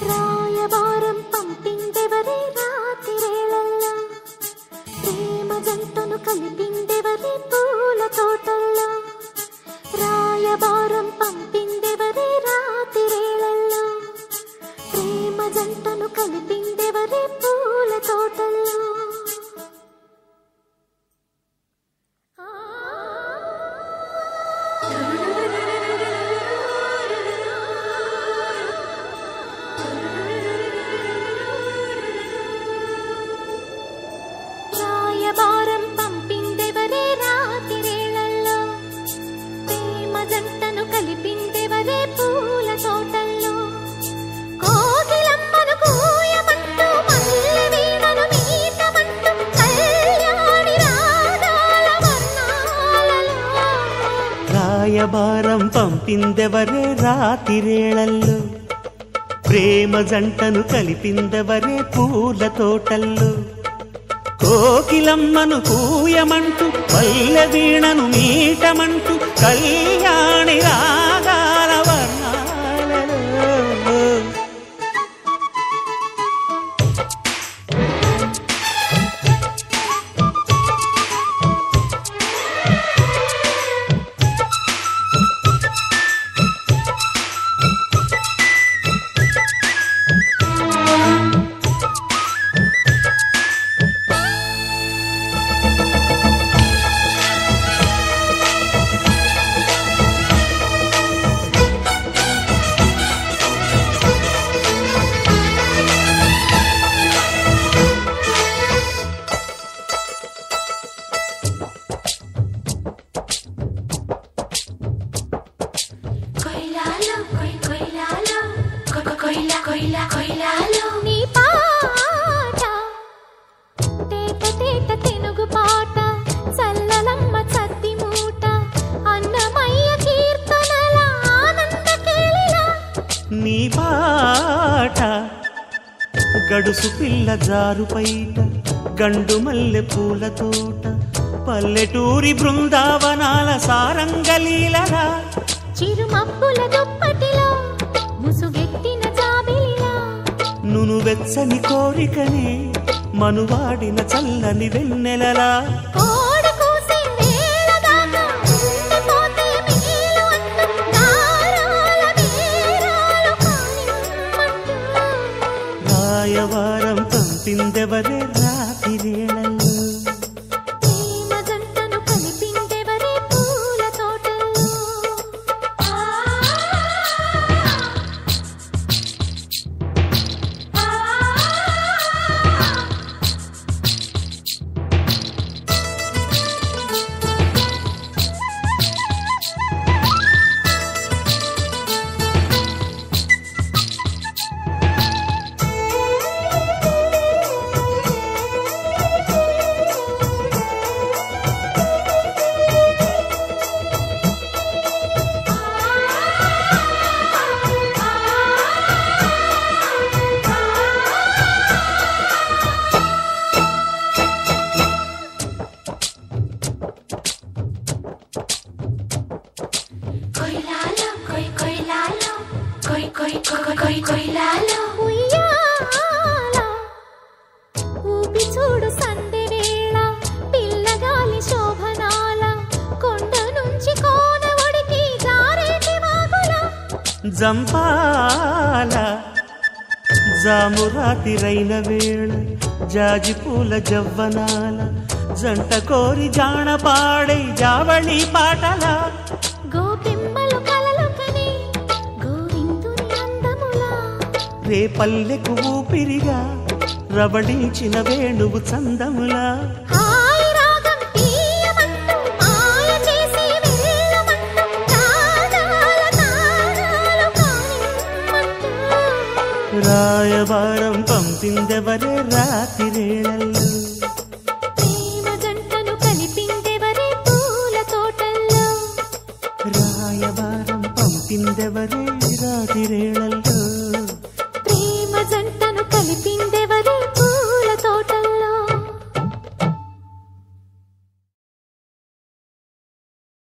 రాయబారం పంపిందెవరే రాతిరేళల్లో ప్రేమ జంటను కలిపిందెవరే పూల తోటల్లో రాయబారం పంపిందెవరే రాతిరేళల్లో ప్రేమ జంటను కలిపిందెవరే పూల తోటల్లో రాయబారం పంపిందెవరే రాతిరేళల్లో ప్రేమ జంటను కలిపిందెవరే పూల తోటల్లో కోకిలమ్మను కూయమంటూ మల్లె వీణను మీటమంటూ కళ్యాణి రాగాల వర్ణాలలో రాయబారం పంపిందెవరే రాతిరేళల్లో ప్రేమ జంటను కలిపిందెవరే పూల తోటల్లో కోకిలమ్మను కూయమంటూ పల్లె వీణను మీటమంటూ కళ్యాణి రాగాల వర్ణాలలో నీ పాట తేట తేట తెనుగు పాట చల్లలమ్మ చద్ది మూట అన్నమయ్య కీర్తనల ఆనంద కేళిలా నీ పాట గడుసు పిల్ల జారుపైట గండు మల్లె పూల తోట పల్లెటూరి బృందావనాల సారంగలీలరా చిరుమబ్బుల దుప్పటిలో ముసుగెట్టిన జాబిలిలా నును వెచ్చని కోరికని మనువాడిన చల్లని వెన్నెలలా కోడి కూసే వేళ దాకా ఉండిపోతే మేలు అంటూ దారాల బేరాలు కానిమ్మంటూ రాయవారం పంపిందెవరే రాతిరేళల్లో ప్రేమ జంటను కలిపిందెవరే పూల తోటల్లో ఉయ్యాల ఊపి చూడు సందె వేళ పిల్లగాలి శోభనాల కొండ నుంచి కోన ఒడికి జారేటి వాగుల జంపాల జామురాతిరైన వేళ జాజి పూల జవ్వనాల జంట కోరి జాణ పాడే జావళి పాటల గోపెమ్మలు కలలు కని గోవిందుని అందములా రే పల్లెకు ఊపిరిగా రవళించిన వేణువు చందములా హాయి రాగం తీయమంటూ మాయ చేసి వెళ్ళమంటూ తాళాల తాళాలు కానిమ్మంటూ రాయవారం పంపిందెవరే రాతిరేళల్లో ప్రేమ జంటను కలిపిందెవరే పూల తోటల్లో రాయవారం పంపిందెవరే రాతిరేళల్లో